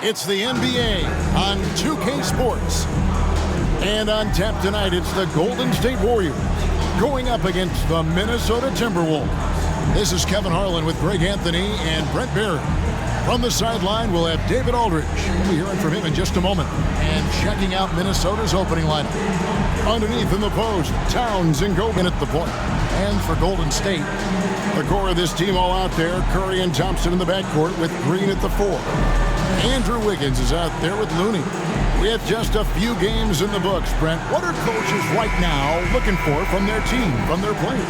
It's the NBA on 2K Sports. And on tap tonight, it's the Golden State Warriors going up against the Minnesota Timberwolves. This is Kevin Harlan with Greg Anthony and Brent Barrett. From the sideline, we'll have David Aldridge. We'll be hearing from him in just a moment. And checking out Minnesota's opening lineup. Underneath in the post, Towns and Gobin at the point. And for Golden State, the core of this team all out there. Curry and Thompson in the backcourt with Green at the 4. Andrew Wiggins is out there with Looney. With just a few games in the books, Brent, what are coaches right now looking for from their team, from their players?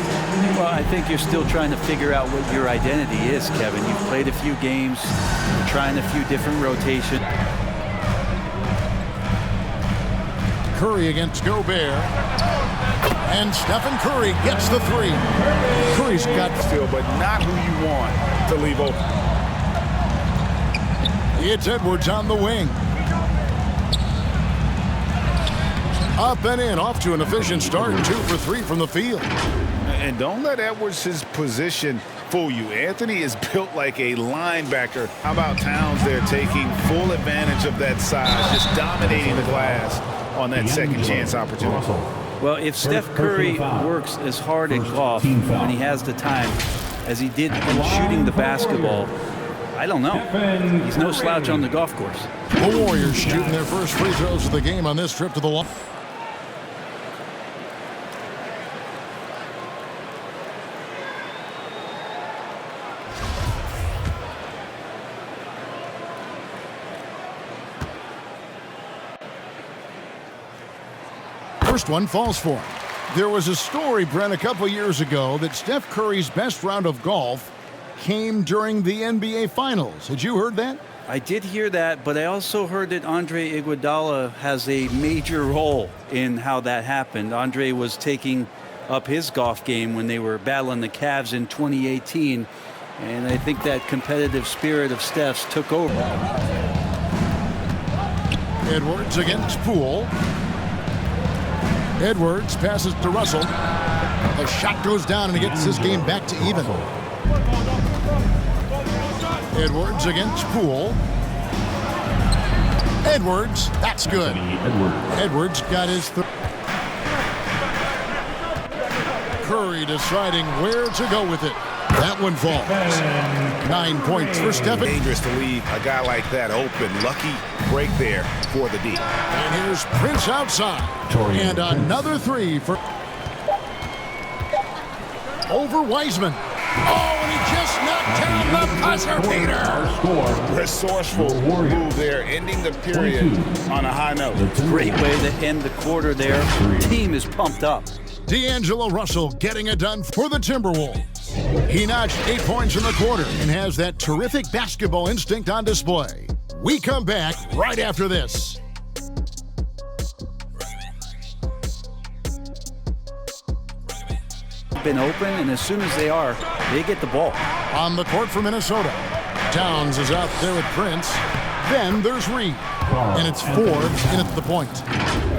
Well, I think you're still trying to figure out what your identity is, Kevin. You've played a few games, you're trying a few different rotations. Curry against Gobert. And Stephen Curry gets the 3. Curry's got still, but not who you want to leave open. It's Edwards on the wing. Up and in, off to an efficient start. 2 for 3 from the field. And don't let Edwards' position fool you. Anthony is built like a linebacker. How about Towns there taking full advantage of that size, just dominating the glass on that second chance opportunity. Well, if Steph Curry works as hard at golf when he has the time as he did in shooting the basketball, I don't know. He's no slouch on the golf course. The Warriors shooting their first free throws of the game on this trip to the line. First one falls for him. There was a story, Brent, a couple years ago that Steph Curry's best round of golf came during the NBA Finals. Had you heard that? I did hear that, but I also heard that Andre Iguodala has a major role in how that happened. Andre was taking up his golf game when they were battling the Cavs in 2018, and I think that competitive spirit of Steph's took over. Edwards against Poole. Edwards passes to Russell. The shot goes down and he gets his game back to even. Edwards against Poole. Edwards, that's good. Edwards got his Curry deciding where to go with it. That one falls. 9 points for Stephen. Dangerous to leave a guy like that open. Lucky break there for the D. And here's Prince outside. And another 3 for over Wiseman. Oh, and he just knocked down the buzzer beater. Resourceful move there, ending the period on a high note. Great way to end the quarter there. Team is pumped up. D'Angelo Russell getting it done for the Timberwolves. He notched 8 points in the quarter and has that terrific basketball instinct on display. We come back right after this. Been open, and as soon as they are, they get the ball. On the court for Minnesota, Towns is out there with Prince. Then there's Reed, and it's Forbes in at the point.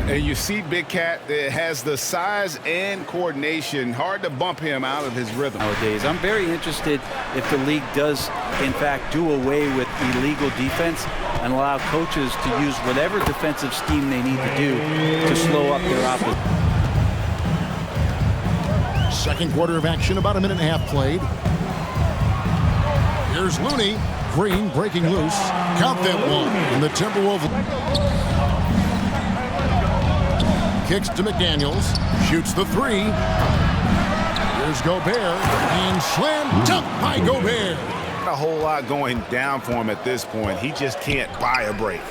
And you see Big Cat that has the size and coordination. Hard to bump him out of his rhythm. Nowadays, I'm very interested if the league does, in fact, do away with illegal defense and allow coaches to use whatever defensive scheme they need to do to slow up their opposition. Second quarter of action, about a minute and a half played. Here's Looney. Green breaking loose. Count that one. And the Timberwolves kicks to McDaniels. Shoots the 3. Here's Gobert. And slam dunk by Gobert. Not a whole lot going down for him at this point. He just can't buy a break.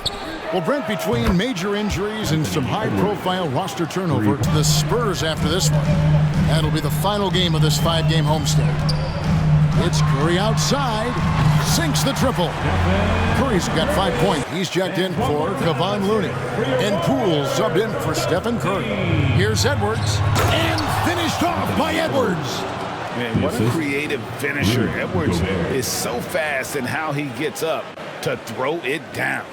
Well, Brent, between major injuries and some high-profile roster turnover, the Spurs after this one. That'll be the final game of this 5-game homestand. It's Curry outside. Sinks the triple. Curry's got 5 points. He's checked in for Kevon Looney. And Poole subbed in for Stephen Curry. Here's Edwards. And finished off by Edwards. Man, what a creative finisher. Edwards is so fast in how he gets up to throw it down.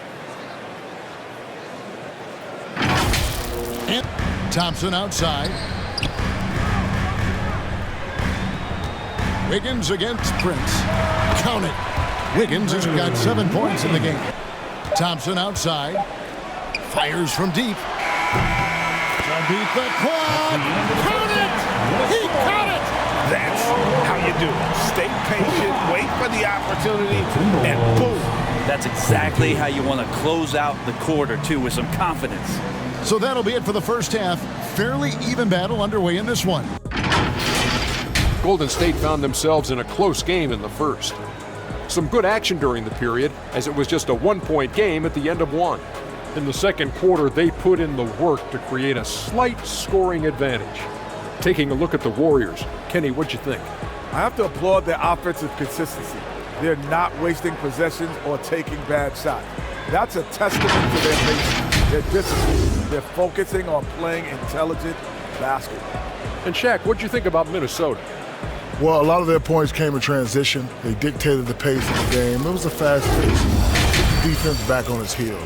And Thompson outside. Wiggins against Prince. Count it. Wiggins has got 7 points in the game. Thompson outside. Fires from deep. To beat the clock. Count it! He caught it! That's how you do it. Stay patient, wait for the opportunity, and boom. That's exactly how you want to close out the quarter, too, with some confidence. So that'll be it for the first half. Fairly even battle underway in this one. Golden State found themselves in a close game in the first. Some good action during the period, as it was just a one-point game at the end of one. In the second quarter, they put in the work to create a slight scoring advantage. Taking a look at the Warriors, Kenny, what'd you think? I have to applaud their offensive consistency. They're not wasting possessions or taking bad shots. That's a testament to their patience, their discipline. They're focusing on playing intelligent basketball. And Shaq, what'd you think about Minnesota? Well, a lot of their points came in transition. They dictated the pace of the game. It was a fast pace. Defense back on its heels.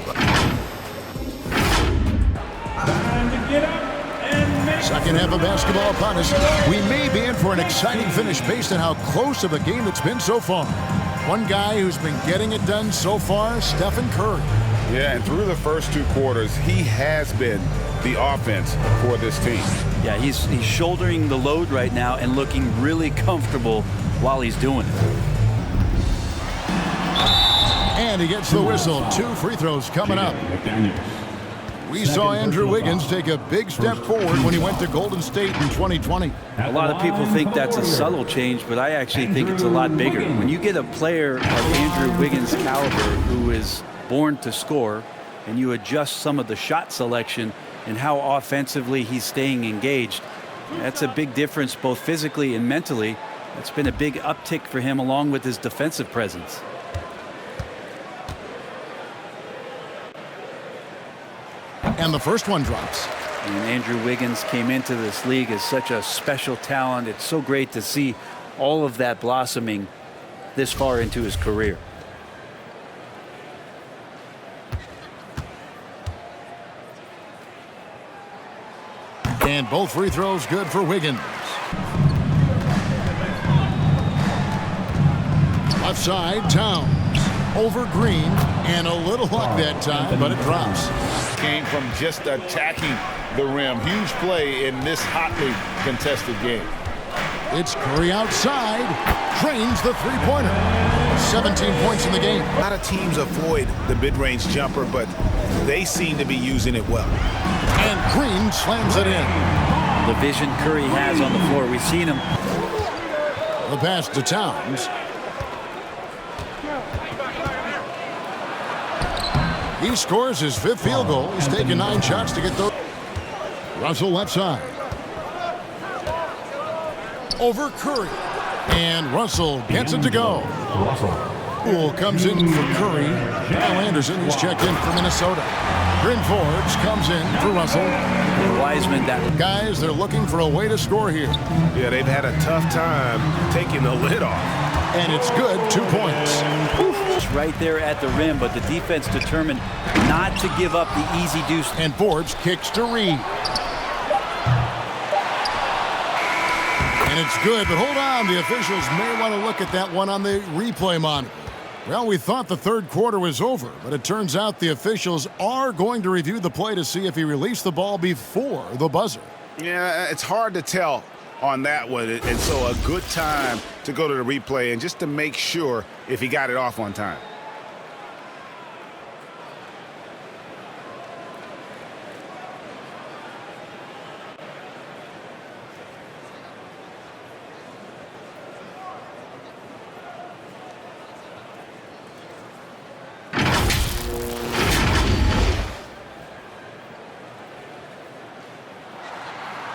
Second half of basketball upon us. We may be in for an exciting finish based on how close of a game it's been so far. One guy who's been getting it done so far, Stephen Curry. Yeah, and through the first two quarters, he has been the offense for this team. Yeah, he's shouldering the load right now and looking really comfortable while he's doing it. And he gets the whistle. 2 free throws coming up. We saw Andrew Wiggins take a big step forward when he went to Golden State in 2020. A lot of people think that's a subtle change, but I actually think it's a lot bigger. When you get a player of Andrew Wiggins' caliber who is born to score, and you adjust some of the shot selection and how offensively he's staying engaged, that's a big difference both physically and mentally. It's been a big uptick for him along with his defensive presence. And the first one drops. And Andrew Wiggins came into this league as such a special talent. It's so great to see all of that blossoming this far into his career. And both free throws good for Wiggins. Left side, Towns. Over Green, and a little luck that time, but it drops. Came from just attacking the rim. Huge play in this hotly contested game. It's Curry outside. Drains the three-pointer. 17 points in the game. A lot of teams avoid the mid-range jumper, but they seem to be using it well. And Green slams it in. The vision Curry has on the floor. We've seen him. The pass to Towns. He scores his 5th field goal. He's taken 9 shots to get those. Russell left side. Over Curry. And Russell gets it to go. Poole comes in for Curry. Al Anderson is checked in for Minnesota. Bryn Forbes comes in for Russell. Wiseman, that guys, they're looking for a way to score here. Yeah, they've had a tough time taking the lid off. And it's good, 2 points. right there at the rim, but the defense determined not to give up the easy deuce. And Forbes kicks to Reed. And it's good, but hold on. The officials may want to look at that one on the replay monitor. Well, we thought the third quarter was over, but it turns out the officials are going to review the play to see if he released the ball before the buzzer. Yeah, it's hard to tell on that one, and so a good time to go to the replay and just to make sure if he got it off on time.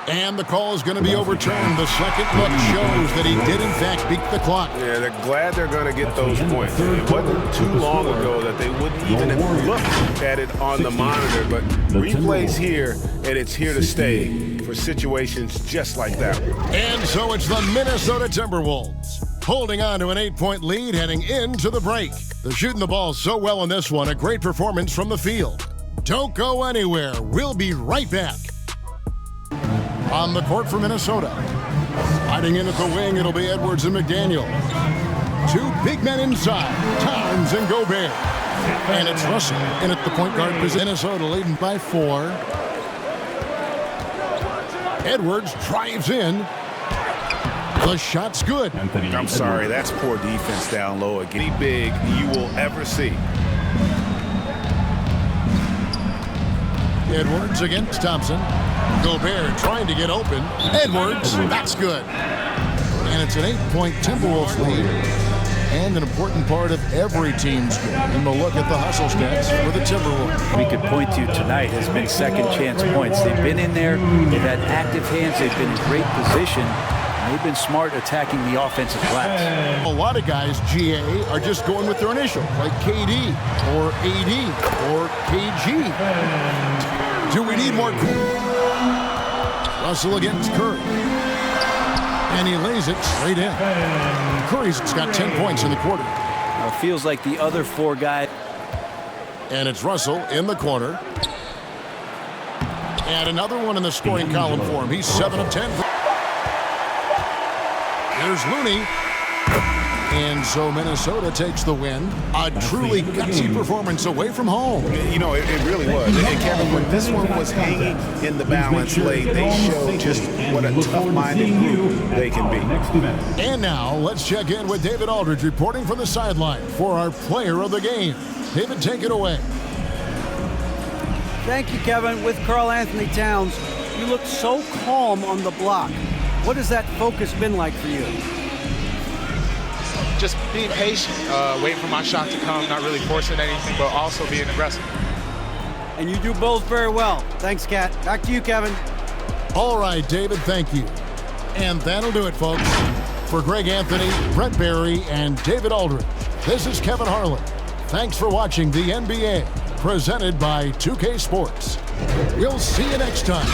And the call is going to be overturned. The second look shows that he did, in fact, beat the clock. Yeah, they're glad they're going to get those points. It wasn't too long ago that they wouldn't even look at it on the monitor, but replay's here, and it's here to stay for situations just like that. And so it's the Minnesota Timberwolves holding on to an 8-point lead heading into the break. They're shooting the ball so well in this one. A great performance from the field. Don't go anywhere. We'll be right back. On the court for Minnesota. Sliding in at the wing, it'll be Edwards and McDaniel. Two big men inside, Towns and Gobert. And it's Russell in at the point guard position. Minnesota leading by 4. Edwards drives in. The shot's good. I'm sorry, that's poor defense down low. Any big you will ever see. Edwards against Thompson. Gobert trying to get open. Edwards, that's good. And it's an 8-point Timberwolves lead. And an important part of every team's game. And we'll look at the hustle stats for the Timberwolves. We could point to tonight has been second chance points. They've been in there. They've had active hands. They've been in great position. And they've been smart attacking the offensive glass. A lot of guys, GA, are just going with their initial, like KD or AD or KG. Do we need more? Russell against Curry. And he lays it straight in. Curry's got 10 points in the quarter. Now it feels like the other 4 guys. And it's Russell in the corner. And another one in the scoring column for him. He's 7 of 10. Here's Looney. And so Minnesota takes the win. A truly gutsy performance away from home. You know, it really was. And Kevin, when this one was hanging in the balance late, they showed just what a tough-minded group they can be. And now let's check in with David Aldridge reporting from the sideline for our player of the game. David, take it away. Thank you, Kevin. With Karl Anthony Towns, you look so calm on the block. What has that focus been like for you? Just being patient, waiting for my shot to come, not really forcing anything, but also being aggressive. And you do both very well. Thanks, Kat. Back to you, Kevin. All right, David, thank you. And that'll do it, folks. For Greg Anthony, Brett Barry, and David Aldridge, this is Kevin Harlan. Thanks for watching the NBA, presented by 2K Sports. We'll see you next time.